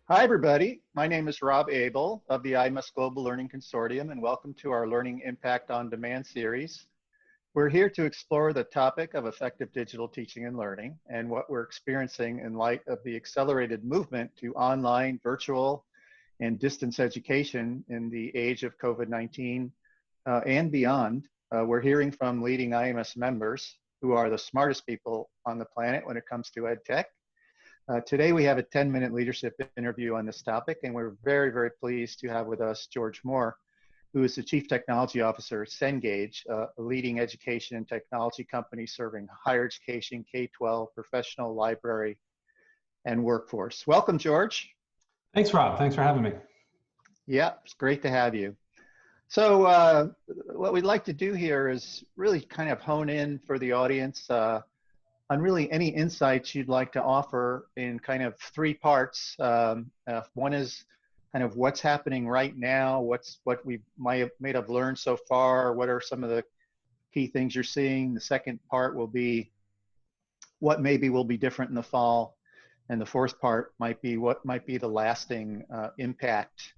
Hi, everybody. My name is Rob Abel of the IMS Global Learning Consortium, and welcome to our Learning Impact on Demand series. We're here to explore the topic of effective digital teaching and learning and what we're experiencing in light of the accelerated movement to online, virtual, and distance education in the age of COVID-19 and beyond. We're hearing from leading IMS members who are the smartest people on the planet when it comes to ed tech. Today we have a 10-minute leadership interview on this topic, and we're very, very pleased to have with us George Moore, who is the Chief Technology Officer at Cengage, a leading education and technology company serving higher education, K-12, professional, library, and workforce. Welcome, George. Thanks, Rob. Thanks for having me. Yeah, it's great to have you. So what we'd like to do here is really kind of hone in for the audience on really any insights you'd like to offer in kind of three parts. One is kind of what's happening right now, what we may have learned so far, what are some of the key things you're seeing. The second part will be what maybe will be different in the fall. And the fourth part might be what might be the lasting impact,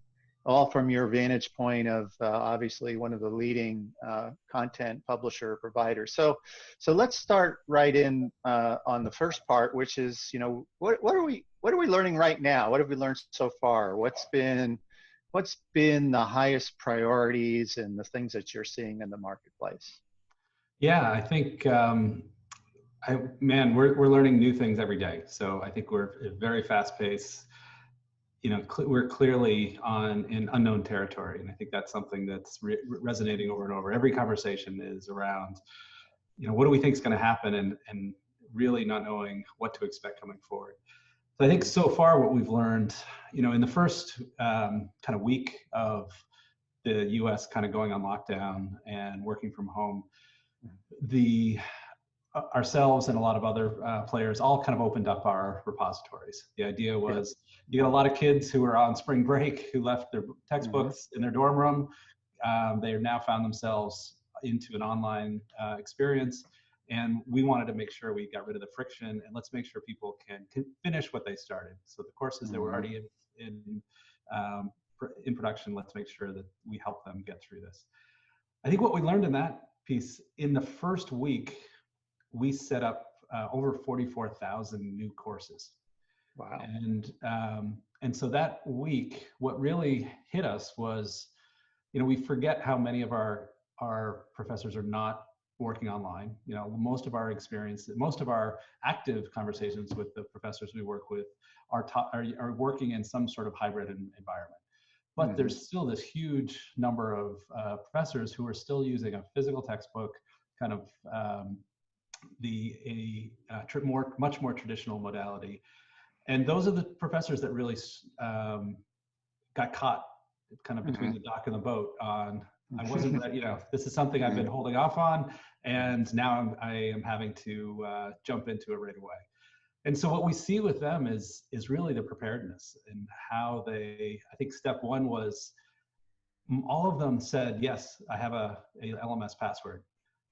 all from your vantage point of obviously one of the leading content publisher providers. So let's start right in on the first part, which is, you know, what are we learning right now? What have we learned so far? What's been the highest priorities and the things that you're seeing in the marketplace? Yeah, I think, we're learning new things every day. So I think we're at a very fast pace. You know, we're clearly in unknown territory, and I think that's something that's resonating over and over. Every conversation is around, you know, what do we think is going to happen, and really not knowing what to expect coming forward. So I think so far what we've learned, you know, in the first kind of week of the U.S. kind of going on lockdown and working from home, ourselves and a lot of other players all kind of opened up our repositories. The idea was you got a lot of kids who were on spring break who left their textbooks in their dorm room. They have now found themselves into an online experience, and we wanted to make sure we got rid of the friction, and let's make sure people can finish what they started. So the courses that were already in production, let's make sure that we help them get through this. I think what we learned in that piece, in the first week, we set up over 44,000 new courses. Wow. And so that week, what really hit us was, you know, we forget how many of our professors are not working online. You know, most of our experience, most of our active conversations with the professors we work with are working in some sort of hybrid environment. But there's still this huge number of professors who are still using a physical textbook, kind of much more traditional modality. And those are the professors that really got caught kind of between the dock and the boat on, I wasn't ready, you know, this is something I've been holding off on, and now I am having to jump into it right away. And so what we see with them is really the preparedness and how I think step one was all of them said, yes, I have a LMS password.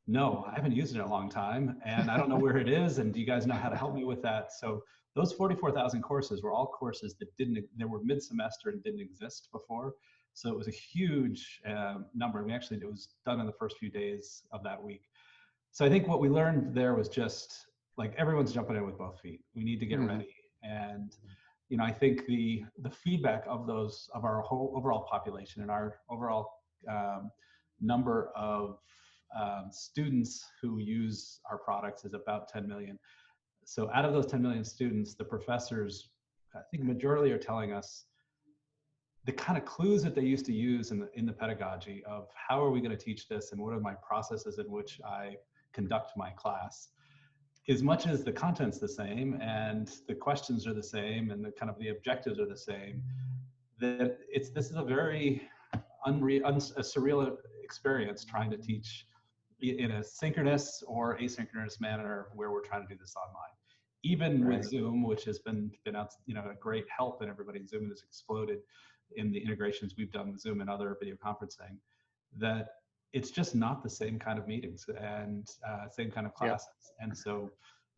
No, I haven't used it in a long time, and I don't know where it is, and do you guys know how to help me with that? So those 44,000 courses were all courses that they were mid-semester and didn't exist before. So it was a huge number. It was done in the first few days of that week. So I think what we learned there was just like everyone's jumping in with both feet. We need to get ready. And you know, I think the feedback of our whole overall population and our overall number of students who use our products is about 10 million. So out of those 10 million students, the professors, I think majority are telling us the kind of clues that they used to use in the pedagogy of how are we going to teach this and what are my processes in which I conduct my class. As much as the content's the same and the questions are the same and the kind of the objectives are the same, that this is a very surreal experience trying to teach in a synchronous or asynchronous manner where we're trying to do this online. Even with Zoom, which has been out, you know, a great help, and everybody, Zoom has exploded in the integrations we've done with Zoom and other video conferencing, that it's just not the same kind of meetings and same kind of classes. And so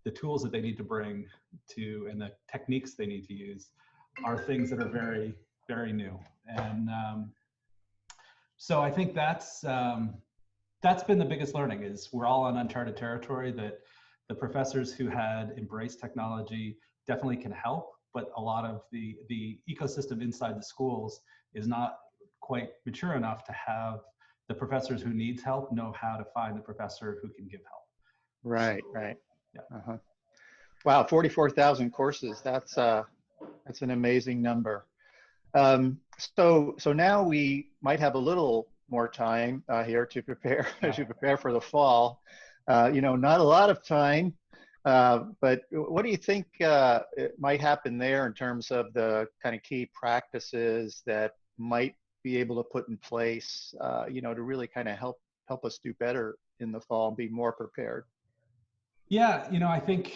the tools that they need to bring to and the techniques they need to use are things that are very, very new. And so I think that's been the biggest learning, is we're all on uncharted territory, that the professors who had embraced technology definitely can help, but a lot of the ecosystem inside the schools is not quite mature enough to have the professors who needs help know how to find the professor who can give help. Right, So, right. yeah. Wow, 44,000 courses. That's an amazing number. So now we might have a little more time here to prepare to prepare for the fall. Not a lot of time, but what do you think it might happen there in terms of the kind of key practices that might be able to put in place, to really kind of help us do better in the fall and be more prepared? Yeah, I think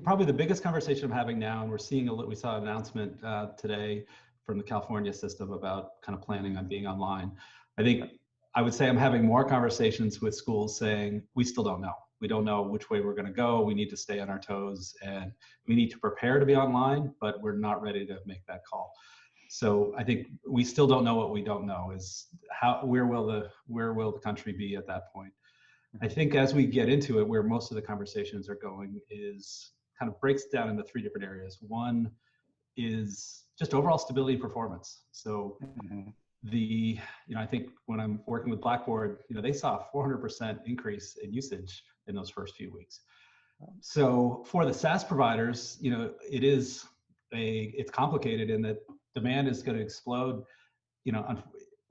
probably the biggest conversation I'm having now, and we saw an announcement today from the California system about kind of planning on being online. I would say I'm having more conversations with schools saying, we still don't know. We don't know which way we're going to go. We need to stay on our toes, and we need to prepare to be online, but we're not ready to make that call. So I think we still don't know what we don't know, is where will the country be at that point? I think as we get into it, where most of the conversations are going is kind of breaks down into three different areas. One is just overall stability and performance. So I think when I'm working with Blackboard, they saw a 400% increase in usage in those first few weeks. So for the SaaS providers, it's complicated in that demand is going to explode.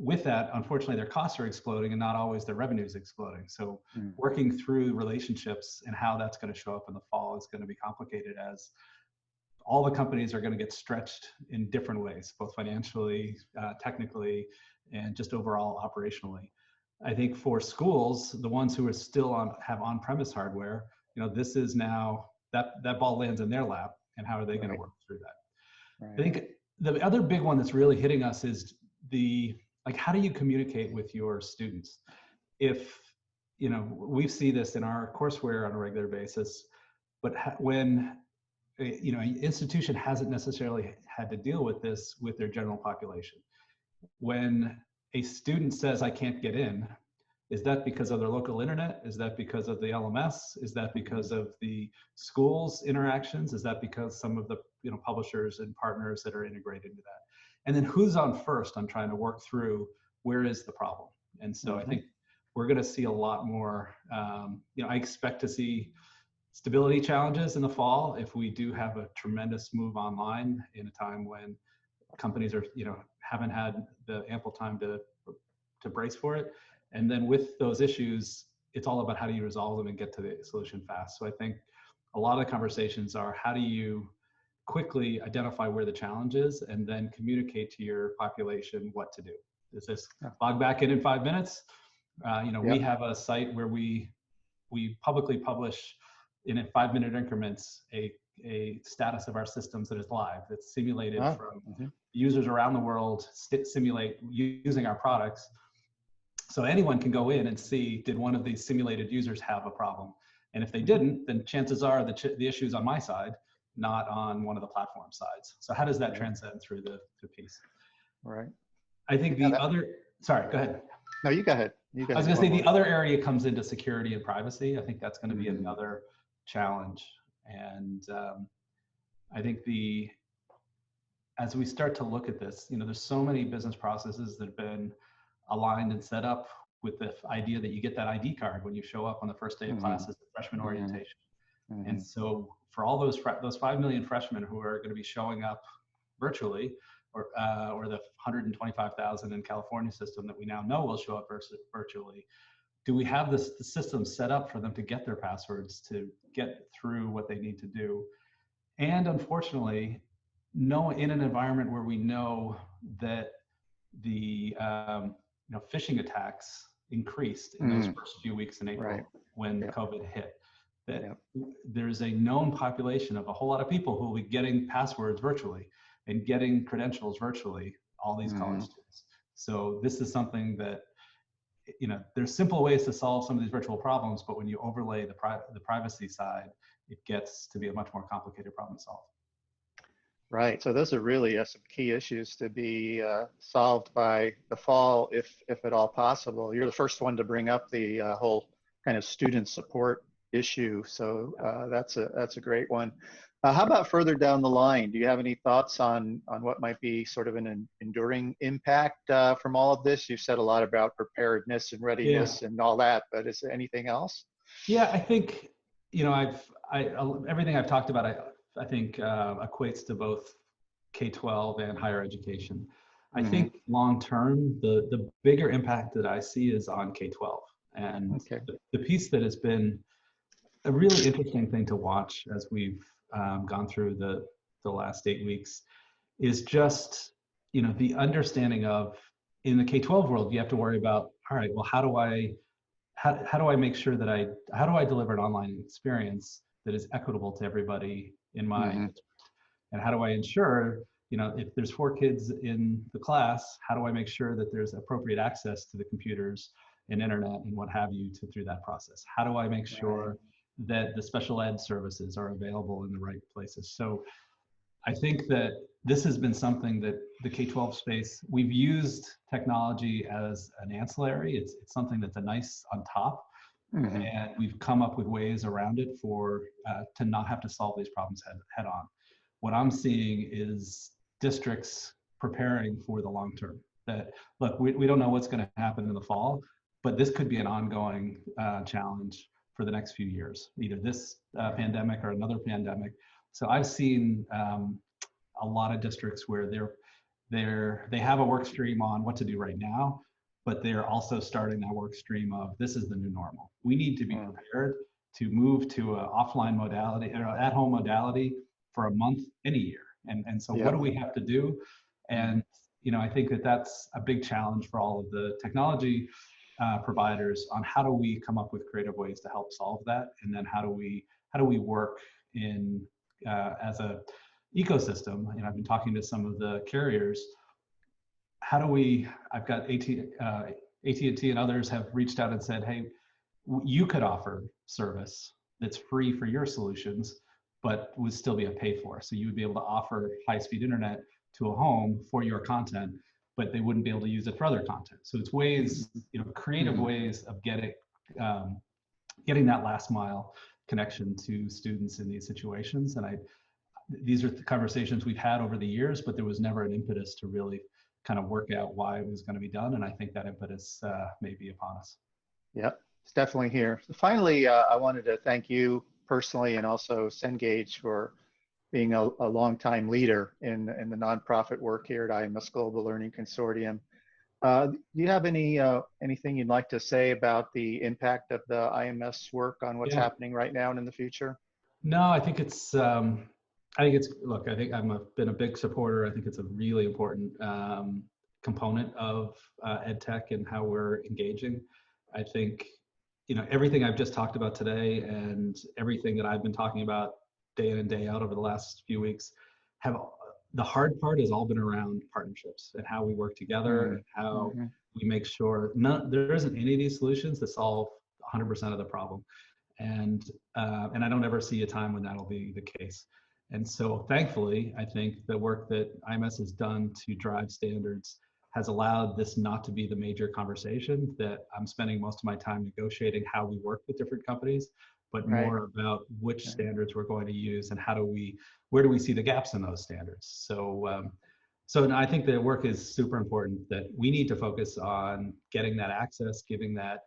With that, unfortunately, their costs are exploding and not always their revenue is exploding. So working through relationships and how that's going to show up in the fall is going to be complicated, as all the companies are going to get stretched in different ways, both financially, technically, and just overall operationally. I think for schools, the ones who are still have on-premise hardware, this is now that ball lands in their lap, and how are they going to work through that? Right. I think the other big one that's really hitting us is how do you communicate with your students? If, we see this in our courseware on a regular basis, but when, an institution hasn't necessarily had to deal with this with their general population. When a student says, I can't get in, is that because of their local internet? Is that because of the LMS? Is that because of the school's interactions? Is that because some of the publishers and partners that are integrated into that? And then who's on first on trying to work through where is the problem? And so I think we're going to see a lot more, I expect to see stability challenges in the fall if we do have a tremendous move online in a time when companies are, haven't had the ample time to brace for it. And then with those issues, it's all about how do you resolve them and get to the solution fast. So I think a lot of the conversations are, how do you quickly identify where the challenge is and then communicate to your population what to do? Is this log back in 5 minutes? We have a site where we publicly publish in 5-minute increments a status of our systems that is live, that's simulated from users around the world, simulate using our products. So anyone can go in and see, did one of these simulated users have a problem? And if they didn't, then chances are the issue is on my side, not on one of the platform sides. So how does that transcend through the piece? Right. I think sorry, go ahead. No, you go ahead. I was going to say the other area comes into security and privacy. I think that's going to be another challenge. And I think as we start to look at this, there's so many business processes that have been aligned and set up with the idea that you get that ID card when you show up on the first day of classes, the freshman orientation. And so for all those 5 million freshmen who are going to be showing up virtually, or the 125,000 in California system that we now know will show up virtually, do we have the system set up for them to get their passwords, to get through what they need to do? And unfortunately, in an environment where we know that the phishing attacks increased in those first few weeks in April when COVID hit, that there's a known population of a whole lot of people who will be getting passwords virtually and getting credentials virtually, all these college students. So this is something that, there's simple ways to solve some of these virtual problems, but when you overlay the privacy side, it gets to be a much more complicated problem to solve. Right. So those are really some key issues to be solved by the fall, if at all possible. You're the first one to bring up the whole kind of student support issue. So that's a great one. How about further down the line? Do you have any thoughts on what might be sort of an enduring impact from all of this? You've said a lot about preparedness and Yeah. readiness and all that, but is there anything else? Yeah, I think, everything I've talked about, I think equates to both K-12 and higher education. I Hmm. think long term, the bigger impact that I see is on K-12. And Okay. the piece that has been a really interesting thing to watch as we've gone through the last 8 weeks is just, the understanding of, in the K-12 world, you have to worry about, all right, well, how do I make sure that how do I deliver an online experience that is equitable to everybody in my Hmm. district? And how do I ensure, if there's 4 kids in the class, how do I make sure that there's appropriate access to the computers and internet and what have you through that process? How do I make Right. sure that the special ed services are available in the right places? So I think that this has been something that the K-12 space, we've used technology as an ancillary. It's something that's a nice on top, Hmm. and we've come up with ways around it for to not have to solve these problems head on. What I'm seeing is districts preparing for the long term. That, look, we don't know what's going to happen in the fall, but this could be an ongoing challenge for the next few years, either this pandemic or another pandemic. So I've seen a lot of districts where they have a work stream on what to do right now, but they're also starting that work stream of, this is the new normal. We need to be prepared to move to an offline modality or at-home modality for a month and a year. And so what Yeah. do we have to do? And I think that that's a big challenge for all of the technology providers on how do we come up with creative ways to help solve that, and then how do we work in as a ecosystem. I've been talking to some of the carriers. How do we? I've got AT&T and others have reached out and said, hey, you could offer service that's free for your solutions, but would still be a pay for. So you would be able to offer high-speed internet to a home for your content, but they wouldn't be able to use it for other content. So it's ways, creative Hmm. ways of getting that last mile connection to students in these situations. And these are the conversations we've had over the years, but there was never an impetus to really kind of work out why it was going to be done. And I think that impetus may be upon us. Yep, it's definitely here. Finally, I wanted to thank you personally and also Cengage for being a longtime leader in the nonprofit work here at IMS Global Learning Consortium. Do you have anything you'd like to say about the impact of the IMS work on what's Yeah. happening right now and in the future? No, look, I think been a big supporter. I think it's a really important component of ed tech and how we're engaging. I think, everything I've just talked about today and everything that I've been talking about day in and day out over the last few weeks the hard part has all been around partnerships and how we work together and how Mm-hmm. we make sure there isn't any of these solutions that solve 100% of the problem. And I don't ever see a time when that'll be the case. And so thankfully, I think the work that IMS has done to drive standards has allowed this not to be the major conversation, that I'm spending most of my time negotiating how we work with different companies, but Right. more about which Right. standards we're going to use and where do we see the gaps in those standards. So I think the work is super important, that we need to focus on getting that access, giving that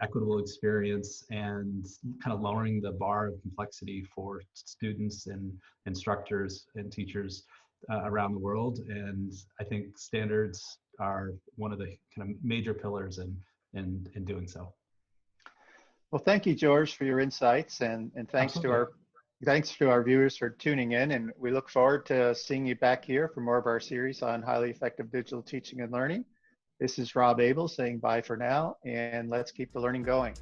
equitable experience, and kind of lowering the bar of complexity for students and instructors and teachers around the world. And I think standards are one of the kind of major pillars in doing so. Well, thank you, George, for your insights, and Absolutely. thanks to our viewers for tuning in. And we look forward to seeing you back here for more of our series on highly effective digital teaching and learning. This is Rob Abel saying bye for now, and let's keep the learning going.